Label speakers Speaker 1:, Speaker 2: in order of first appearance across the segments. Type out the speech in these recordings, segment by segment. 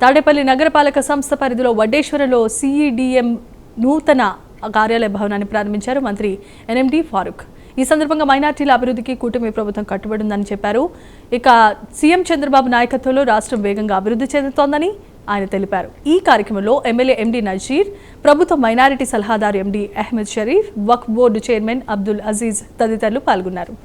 Speaker 1: తాడేపల్లి నగరపాలక సంస్థ పరిధిలో వడ్డేశ్వరంలో సిఈడిఎం నూతన కార్యాలయ భవనాన్ని ప్రారంభించారు మంత్రి ఎన్ఎండి ఫారూక్. ఈ సందర్భంగా మైనార్టీల అభివృద్ధికి కూటమి ప్రభుత్వం కట్టుబడి ఉందని చెప్పారు. ఇక సీఎం చంద్రబాబు నాయకత్వంలో రాష్ట్రం వేగంగా అభివృద్ధి చెందుతోందని ఆయన తెలిపారు. ఈ కార్యక్రమంలో ఎమ్మెల్యే ఎండి నజీర్, ప్రభుత్వ మైనారిటీ సలహాదారు ఎండి అహ్మద్ షరీఫ్, వక్ఫ్ బోర్డు చైర్మన్ అబ్దుల్ అజీజ్ తదితరులు పాల్గొన్నారు.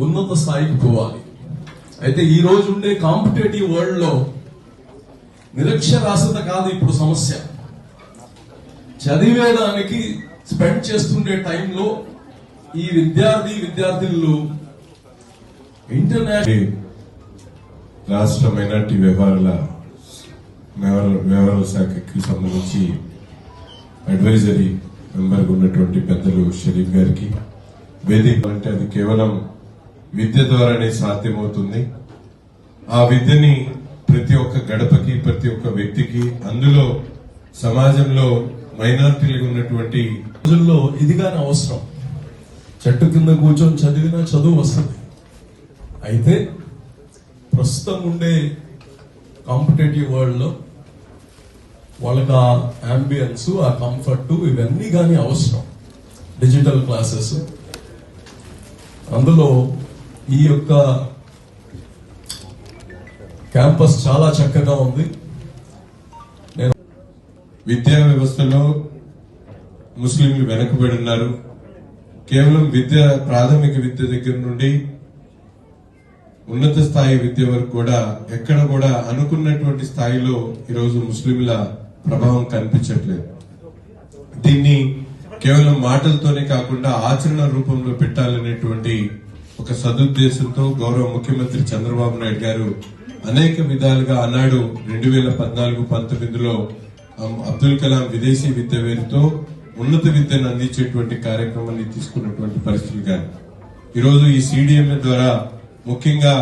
Speaker 2: ఉన్నత స్థాయికి పోవాలి. అయితే ఈ రోజు ఉండే కాంపిటేటివ్ వరల్డ్ లో నిరక్షరాస్యత కాదు ఇప్పుడు సమస్య. చదివేదానికి స్పెండ్ చేస్తుండే టైంలో ఈ విద్యార్థులు ఇంటర్నేషనల్
Speaker 3: రాష్ట్ర మైనార్టీ వ్యవహారాల శాఖకి సంబంధించి అడ్వైజరీ మెంబర్ ఉన్నటువంటి పెద్దలు షరీఫ్ గారికి వేదిక అంటే అది కేవలం విద్య ద్వారానే సాధ్యమవుతుంది. ఆ విద్యని ప్రతి ఒక్క గడపకి, ప్రతి ఒక్క వ్యక్తికి, అందులో సమాజంలో మైనార్టీలకు ఉన్నటువంటి
Speaker 2: రోజుల్లో ఇదిగానే అవసరం. చెట్టు కింద కూర్చొని చదివినా చదువు వస్తుంది. అయితే ప్రస్తుతం ఉండే కాంపిటేటివ్ వరల్డ్ లో వాళ్ళకి ఆ అంబియన్స్, ఆ కంఫర్ట్, ఇవన్నీ కానీ అవసరం. డిజిటల్ క్లాసెస్, అందులో ఈ యొక్క క్యాంపస్ చాలా చక్కగా ఉంది.
Speaker 3: విద్యా వ్యవస్థలో ముస్లింలు వెనకబడి ఉన్నారు. కేవలం ప్రాథమిక విద్య దగ్గర నుండి ఉన్నత స్థాయి విద్య వరకు కూడా ఎక్కడ కూడా అనుకున్నటువంటి స్థాయిలో ఈరోజు ముస్లింల ప్రభావం కనిపించట్లేదు. దీన్ని కేవలం మాటలతోనే కాకుండా ఆచరణ రూపంలో పెట్టాలనేటువంటి ఒక సదుద్దేశంతో గౌరవ ముఖ్యమంత్రి చంద్రబాబు నాయుడు గారు అనేక విధాలుగా ఆనాడు 2014-19లో అబ్దుల్ కలాం విదేశీ విద్య పేరుతో ఉన్నత విద్యను అందించేటువంటి కార్యక్రమాన్ని తీసుకున్నటువంటి పరిస్థితులు కానీ ఈరోజు ఈ సిడిఎంఏ ద్వారా ముఖ్యంగా